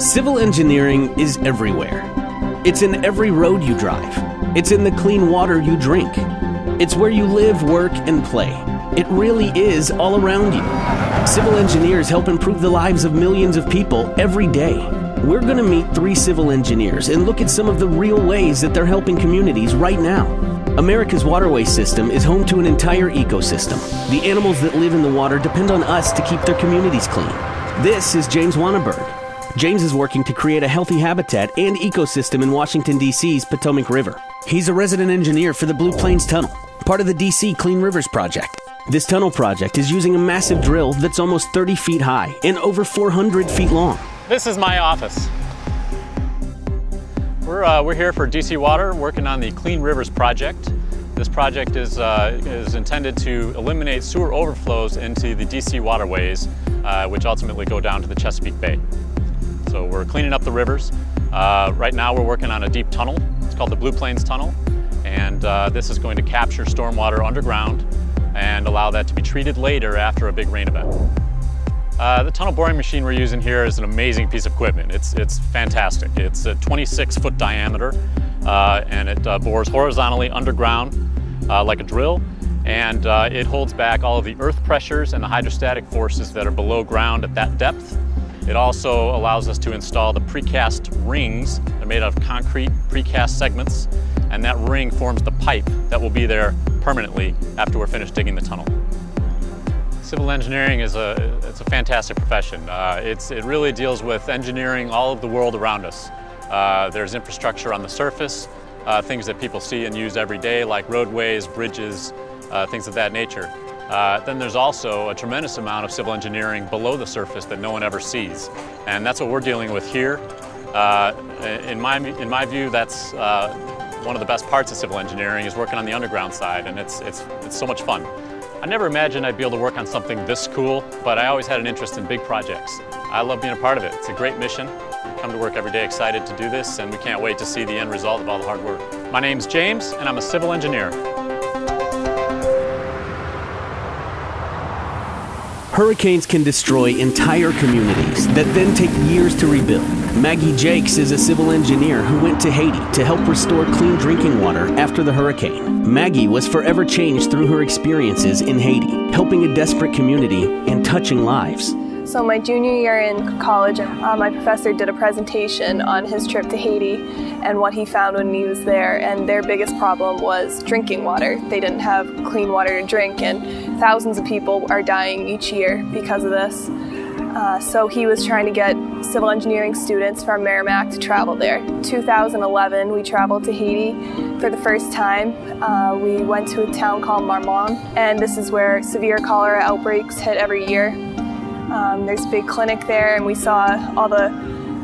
Civil engineering is everywhere. It's in every road you drive. It's in the clean water you drink. It's where you live, work, and play. It really is all around you. Civil engineers help improve the lives of millions of people every day. We're going to meet 3 civil engineers and look at some of the real ways that they're helping communities right now. America's waterway system is home to an entire ecosystem. The animals that live in the water depend on us to keep their communities clean. This is James Wanneberg. James is working to create a healthy habitat and ecosystem in Washington, D.C.'s Potomac River. He's a resident engineer for the Blue Plains Tunnel, part of the D.C. Clean Rivers Project. This tunnel project is using a massive drill that's almost 30 feet high and over 400 feet long. This is my office. We're here for DC Water working on the Clean Rivers Project. This project is intended to eliminate sewer overflows into the DC waterways, which ultimately go down to the Chesapeake Bay. So we're cleaning up the rivers. Right now we're working on a deep tunnel. It's called the Blue Plains Tunnel. And this is going to capture stormwater underground and allow that to be treated later after a big rain event. The tunnel boring machine we're using here is an amazing piece of equipment. It's fantastic. It's a 26-foot diameter and it bores horizontally underground like a drill, and it holds back all of the earth pressures and the hydrostatic forces that are below ground at that depth. It also allows us to install the precast rings. They're made out of concrete precast segments, and that ring forms the pipe that will be there permanently after we're finished digging the tunnel. Civil engineering is it's a fantastic profession. It really deals with engineering all of the world around us. There's infrastructure on the surface, things that people see and use every day, like roadways, bridges, things of that nature. Then there's also a tremendous amount of civil engineering below the surface that no one ever sees. And that's what we're dealing with here. In my view, that's one of the best parts of civil engineering is working on the underground side, and it's so much fun. I never imagined I'd be able to work on something this cool, but I always had an interest in big projects. I love being a part of it. It's a great mission. I come to work every day excited to do this, and we can't wait to see the end result of all the hard work. My name's James, and I'm a civil engineer. Hurricanes can destroy entire communities that then take years to rebuild. Maggie Jakes is a civil engineer who went to Haiti to help restore clean drinking water after the hurricane. Maggie was forever changed through her experiences in Haiti, helping a desperate community and touching lives. So my junior year in college, my professor did a presentation on his trip to Haiti and what he found when he was there, and their biggest problem was drinking water. They didn't have clean water to drink, and thousands of people are dying each year because of this. So he was trying to get civil engineering students from Merrimack to travel there. In 2011, we traveled to Haiti for the first time. We went to a town called Marmont, and this is where severe cholera outbreaks hit every year. There's a big clinic there, and we saw all the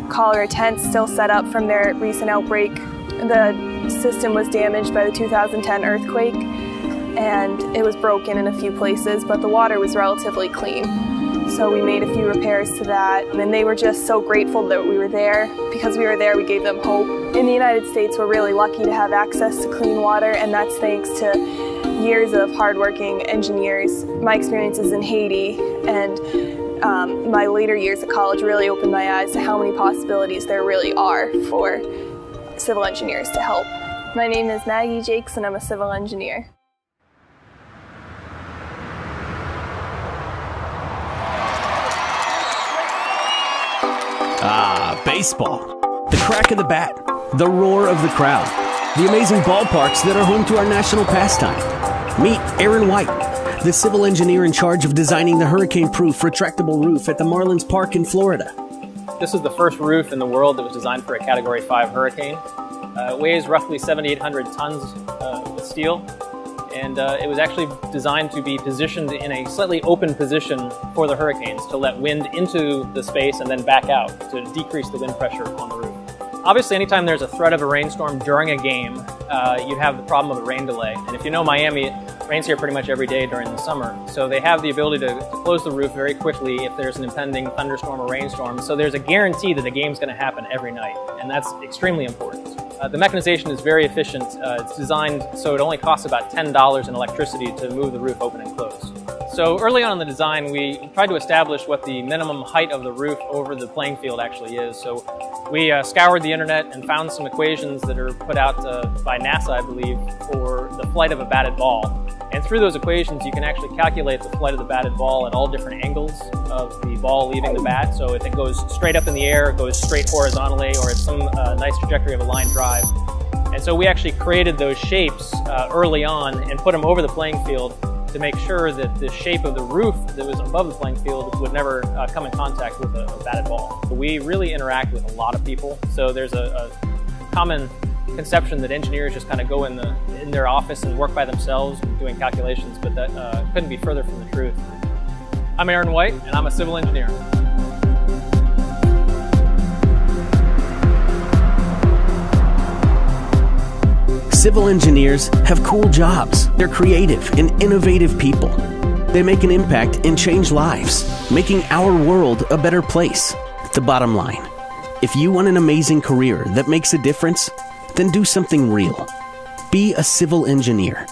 cholera tents still set up from their recent outbreak. The system was damaged by the 2010 earthquake, and it was broken in a few places, but the water was relatively clean. So we made a few repairs to that, and they were just so grateful that we were there. Because we were there, we gave them hope. In the United States, we're really lucky to have access to clean water, and that's thanks to years of hardworking engineers. My experiences in Haiti and my later years at college really opened my eyes to how many possibilities there really are for civil engineers to help. My name is Maggie Jakes, and I'm a civil engineer. Baseball. The crack of the bat, the roar of the crowd, the amazing ballparks that are home to our national pastime. Meet Aaron White, the civil engineer in charge of designing the hurricane-proof retractable roof at the Marlins Park in Florida. This is the first roof in the world that was designed for a Category 5 hurricane. It weighs roughly 7,800 tons of steel, and it was actually designed to be positioned in a slightly open position for the hurricanes to let wind into the space and then back out to decrease the wind pressure on the roof. Obviously, anytime there's a threat of a rainstorm during a game, you have the problem of a rain delay. And if you know Miami, it rains here pretty much every day during the summer. So they have the ability to close the roof very quickly if there's an impending thunderstorm or rainstorm. So there's a guarantee that the game's going to happen every night, and that's extremely important. The mechanization is very efficient. It's designed so it only costs about $10 in electricity to move the roof open and close. So early on in the design, we tried to establish what the minimum height of the roof over the playing field actually is. So we scoured the internet and found some equations that are put out by NASA, I believe, for the flight of a batted ball. And through those equations, you can actually calculate the flight of the batted ball at all different angles of the ball leaving the bat. So if it goes straight up in the air, it goes straight horizontally, or it's some nice trajectory of a line drive. And so we actually created those shapes early on and put them over the playing field to make sure that the shape of the roof that was above the playing field would never come in contact with a batted ball. We really interact with a lot of people. So there's a common conception that engineers just kind of go in their office and work by themselves doing calculations, but that couldn't be further from the truth. I'm Aaron White, and I'm a civil engineer. Civil engineers have cool jobs. They're creative and innovative people. They make an impact and change lives, making our world a better place. The bottom line, if you want an amazing career that makes a difference, then do something real. Be a civil engineer.